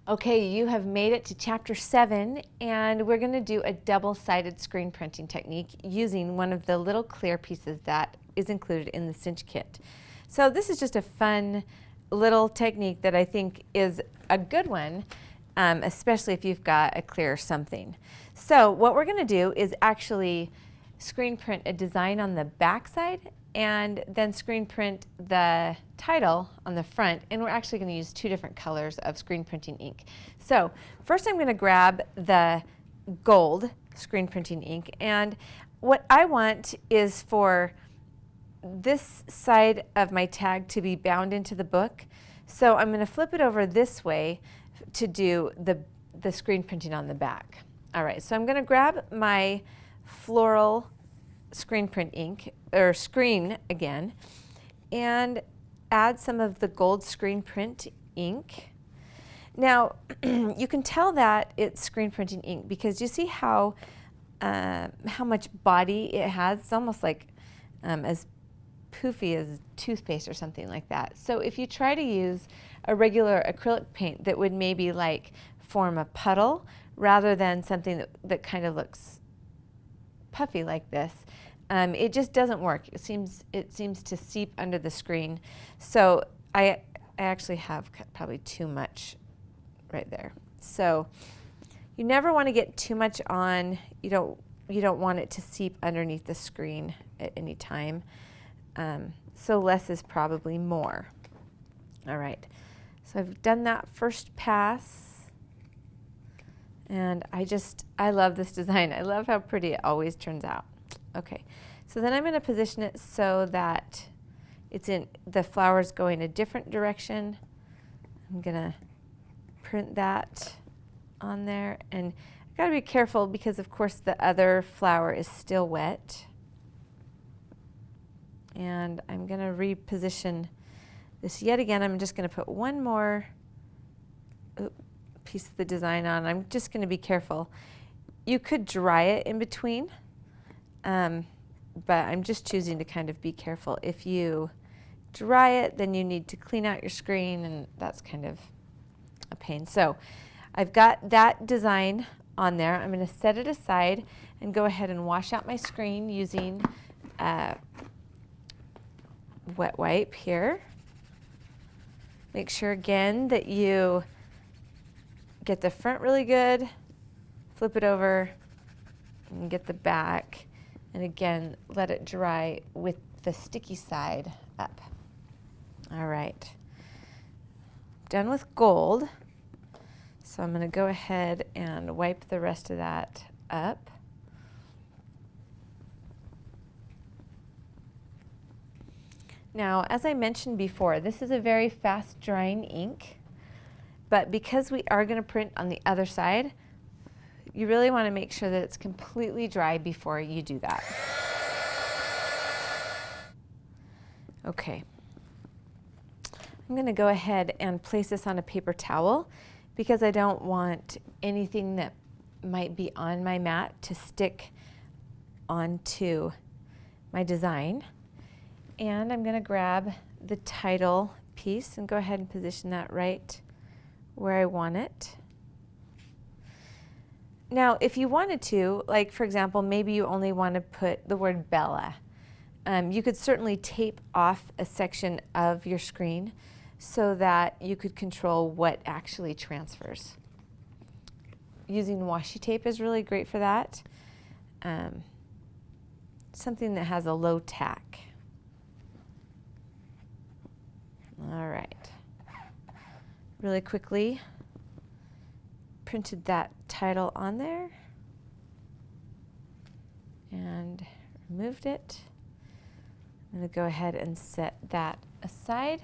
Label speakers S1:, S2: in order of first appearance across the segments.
S1: Okay, you have made it to chapter 7, and we're going to do a double-sided screen printing technique using one of the little clear pieces that is included in the cinch kit. So this is just a fun little technique that I think is a good one, especially if you've got a clear something. So what we're going to do is actually screen print a design on the back side and then screen print the title on the front, and we're actually going to use 2 different colors of screen printing ink. So first I'm going to grab the gold screen printing ink, and what I want is for this side of my tag to be bound into the book. So I'm going to flip it over this way to do the screen printing on the back. All right, so I'm going to grab my floral screen print ink, or screen again, and add some of the gold screen print ink. Now you can tell that it's screen printing ink because you see how much body it has. It's almost like as poofy as toothpaste or something like that. So if you try to use a regular acrylic paint that would maybe like form a puddle rather than something that kind of looks puffy like this, it just doesn't work. It seems to seep under the screen. So I actually have probably too much right there. So you never want to get too much on. You don't want it to seep underneath the screen at any time. So less is probably more. All right. So I've done that first pass. And I love this design. I love how pretty it always turns out. Okay, so then I'm going to position it so that the flower's going a different direction. I'm going to print that on there, and I've got to be careful because of course the other flower is still wet. And I'm going to reposition this yet again. I'm just going to put one more piece of the design on. I'm just going to be careful. You could dry it in between, but I'm just choosing to kind of be careful. If you dry it, then you need to clean out your screen, and that's kind of a pain. So I've got that design on there. I'm going to set it aside and go ahead and wash out my screen using wet wipe here. Make sure again that you get the front really good, flip it over, and get the back. And again, let it dry with the sticky side up. All right, done with gold. So I'm going to go ahead and wipe the rest of that up. Now, as I mentioned before, this is a very fast drying ink, but because we are going to print on the other side, you really want to make sure that it's completely dry before you do that. Okay. I'm going to go ahead and place this on a paper towel because I don't want anything that might be on my mat to stick onto my design. And I'm going to grab the title piece and go ahead and position that right where I want it. Now, if you wanted to, like for example, maybe you only want to put the word Bella, you could certainly tape off a section of your screen so that you could control what actually transfers. Using washi tape is really great for that. Something that has a low tack. All right. Really quickly printed that title on there and removed it. I'm going to go ahead and set that aside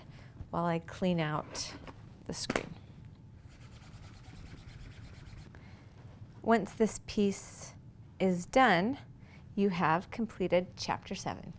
S1: while I clean out the screen. Once this piece is done, you have completed Chapter 7.